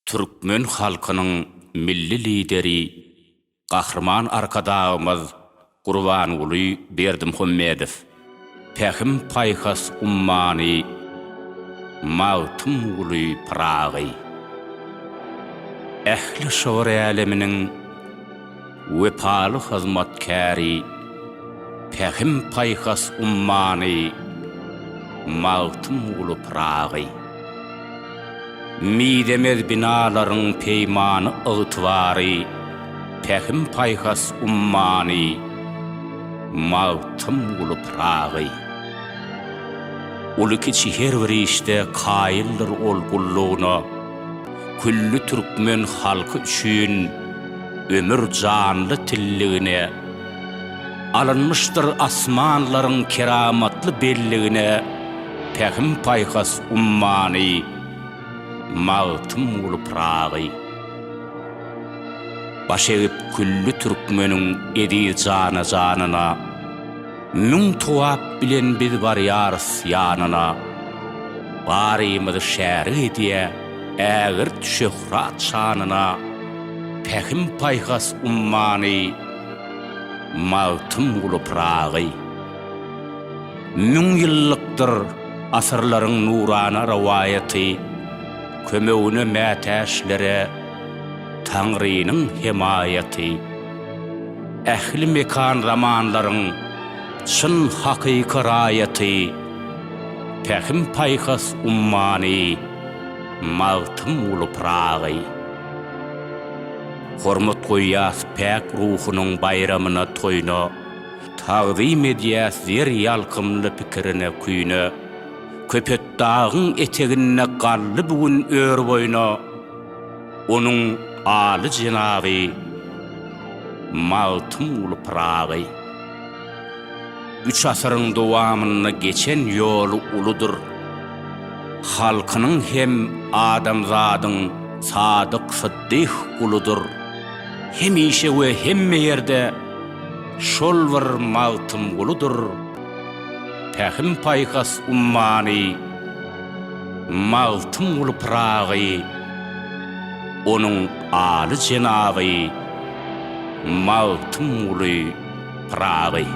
Türkmen halkynyň milli lideri, gahrman arkadağymyz Gurbanuly Berdimuhammedow, Pähim Paýhas ummany, Mawtym uly Pragy. Ähli şowur äleminiň wepaly hyzmatkäri, Pähim Paýhas ummany, Mawtym uly Pragy. Midemez binalaryň peýmany ygtyvary, Pähim Paýhas ummany, Mawtym uly Pragy. Uly kiçi her bir işte kaýyldyr ol gullugyna, küllü türkmen halky üçin ömür janly tilligine, alınmışdyr asmanlaryň keramatly belligine, Pähim Paýhas ummany, Mawtym uly Pragy. Baş egip küllü türkmeniň edi jana-janyna, Müň tuwap bilen biz barýarys ýanyna, barymyzy şäri ediýe ägirt şöhrat şanyna, Pähim Paýhas ummany, Mawtym uly Pragy. Müň ýyllykdyr asyrlaryň nurana rawayaty, kömegine mätäşlere Tanrynyň himayaty. Ähli mekan zamanlaryň çyn hakyky raýaty, Pähim Paýhas ummany, Mawtym uly Pragy. Hormat goýýas päk ruhunyň bayramyna toýna, tagzym edýäs zer ýalkymly pikirine küýne, köpet dağın etegine gally bugün ör boyna, onuň aly jenaby, Mawtym uly Pragy. 3 asyryň dowamyny geçen ýoly uludur, halkynyň hem adamzadyň sadyk syddyk uludur. Hemişe we hemme ýerde şol bir Mawtym uludur. Pähim Paýhas ummany, Mawtym uly Pragy, onuň aly jenaby, Mawtym uly Pragy.